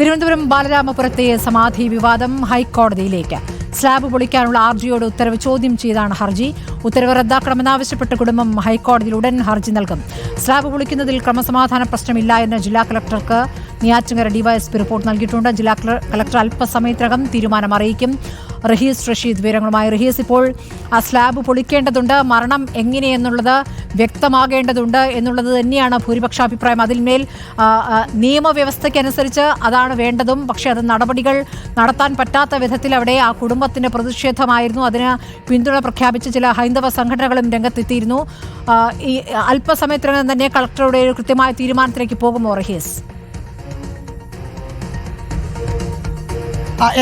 തിരുവനന്തപുരം ബാലരാമപുരത്തെ സമാധി വിവാദം ഹൈക്കോടതിയിലേക്ക്. സ്ലാബ് പൊളിക്കാനുള്ള ആർജിയോട് ഉത്തരവ് ചോദ്യം ചെയ്താണ് ഹർജി. ഉത്തരവ് റദ്ദാക്കണമെന്നാവശ്യപ്പെട്ട് കുടുംബം ഹൈക്കോടതിയിൽ ഉടൻ ഹർജി നൽകും. സ്ലാബ് പൊളിക്കുന്നതിൽ ക്രമസമാധാന പ്രശ്നമില്ല എന്ന് ജില്ലാ കളക്ടർക്ക് നെയ്യാറ്റിൻകര ഡിവൈഎസ്പി റിപ്പോർട്ട് നൽകിയിട്ടുണ്ട്. ജില്ലാ കളക്ടർ അല്പസമയത്തിനകം തീരുമാനം അറിയിക്കും. റഹീസ് റഷീദ് വിവരങ്ങളുമായി. റഹീസ്, ഇപ്പോൾ ആ സ്ലാബ് പൊളിക്കേണ്ടതുണ്ട്, മരണം എങ്ങനെയെന്നുള്ളത് വ്യക്തമാകേണ്ടതുണ്ട് എന്നുള്ളത് തന്നെയാണ് ഭൂരിപക്ഷ അഭിപ്രായം. അതിന്മേൽ നിയമവ്യവസ്ഥയ്ക്കനുസരിച്ച് അതാണ് വേണ്ടതും. പക്ഷേ അത് നടപടികൾ നടത്താൻ പറ്റാത്ത വിധത്തിൽ അവിടെ ആ കുടുംബത്തിന്റെ പ്രതിഷേധമായിരുന്നു. അതിന് പിന്തുണ പ്രഖ്യാപിച്ച് ചില ഹൈന്ദവ സംഘടനകളും രംഗത്തെത്തിയിരുന്നു. ഈ അല്പസമയത്തിനകം തന്നെ കളക്ടറുടെ ഒരു കൃത്യമായ തീരുമാനത്തിലേക്ക് പോകുമോ റഹീസ്?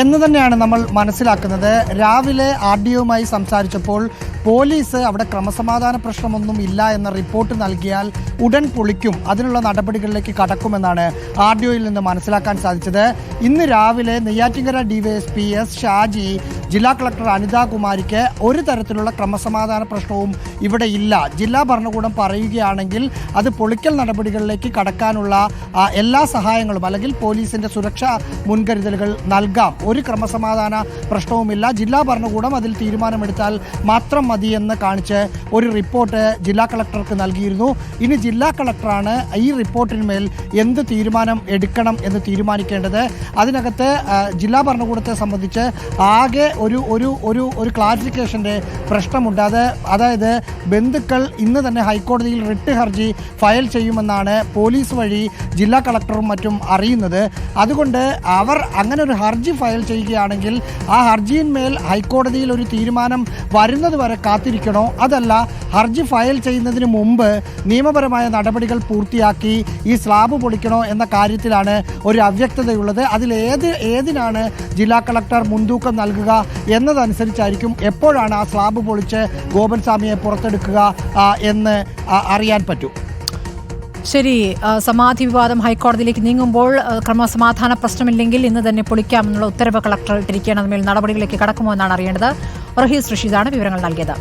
എന്ന് തന്നെയാണ് നമ്മൾ മനസ്സിലാക്കുന്നത്. രാവിലെ RDOയുമായി സംസാരിച്ചപ്പോൾ പോലീസ് അവിടെ ക്രമസമാധാന പ്രശ്നമൊന്നും ഇല്ല എന്ന റിപ്പോർട്ട് നൽകിയാൽ ഉടൻ പൊളിക്കും, അതിനുള്ള നടപടികളിലേക്ക് കടക്കുമെന്നാണ് RDOയിൽ നിന്ന് മനസ്സിലാക്കാൻ സാധിച്ചത്. ഇന്ന് രാവിലെ നെയ്യാറ്റിൻകര DYSP S ഷാജി ജില്ലാ കളക്ടർ അനിതാകുമാരിക്ക് ഒരു തരത്തിലുള്ള ക്രമസമാധാന പ്രശ്നവും ഇവിടെ ഇല്ല, ജില്ലാ ഭരണകൂടം പറയുകയാണെങ്കിൽ അത് പൊളിക്കൽ നടപടികളിലേക്ക് കടക്കാനുള്ള എല്ലാ സഹായങ്ങളും അല്ലെങ്കിൽ പോലീസിൻ്റെ സുരക്ഷാ മുൻകരുതലുകൾ നൽകാം, ഒരു ക്രമസമാധാന പ്രശ്നവുമില്ല, ജില്ലാ ഭരണകൂടം അതിൽ തീരുമാനമെടുത്താൽ മാത്രം മതിയെന്ന് കാണിച്ച് ഒരു റിപ്പോർട്ട് ജില്ലാ കളക്ടർക്ക് നൽകിയിരുന്നു. ഇനി ജില്ലാ കളക്ടറാണ് ഈ റിപ്പോർട്ടിന്മേൽ എന്ത് തീരുമാനം എടുക്കണം എന്ന് തീരുമാനിക്കേണ്ടത്. അതിനകത്ത് ജില്ലാ ഭരണകൂടത്തെ സംബന്ധിച്ച് ആകെ ഒരു ക്ലാരിഫിക്കേഷൻ്റെ പ്രശ്നമുണ്ട്. അതായത് ബന്ധുക്കൾ ഇന്ന് തന്നെ ഹൈക്കോടതിയിൽ റിട്ട് ഹർജി ഫയൽ ചെയ്യുമെന്നാണ് പോലീസ് വഴി ജില്ലാ കളക്ടറും മറ്റും അറിയുന്നത്. അതുകൊണ്ട് അവർ അങ്ങനെ ഒരു ഹർജി ഫയൽ ചെയ്യുകയാണെങ്കിൽ ആ ഹർജിയിന്മേൽ ഹൈക്കോടതിയിൽ ഒരു തീരുമാനം വരുന്നത് വരെ കാത്തിരിക്കണോ, അതല്ല ഹർജി ഫയൽ ചെയ്യുന്നതിന് മുമ്പ് നിയമപരമായ നടപടികൾ പൂർത്തിയാക്കി ഈ സ്ലാബ് പൊളിക്കണോ എന്ന കാര്യത്തിലാണ് ഒരു അവ്യക്തതയുള്ളത്. ഏതിനാണ് ജില്ലാ കളക്ടർ മുൻതൂക്കം നൽകുക എന്നതനുസരിച്ചായിരിക്കും എപ്പോഴാണ് ആ സ്ലാബ് പൊളിച്ച് ഗോപൻ സ്വാമിയെ പുറത്തെടുക്കുക എന്ന് അറിയാൻ പറ്റൂ. ശരി, സമാധി വിവാദം ഹൈക്കോടതിയിലേക്ക് നീങ്ങുമ്പോൾ ക്രമസമാധാന പ്രശ്നമില്ലെങ്കിൽ ഇന്ന് തന്നെ പൊളിക്കാമെന്നുള്ള ഉത്തരവ് കളക്ടർ ഇട്ടിരിക്കുകയാണ്. അതിന്മേൽ നടപടികളിലേക്ക് കടക്കുമോ എന്നാണ് അറിയേണ്ടത്. റഹീസ് റഷീദാണ് വിവരങ്ങൾ നൽകിയത്.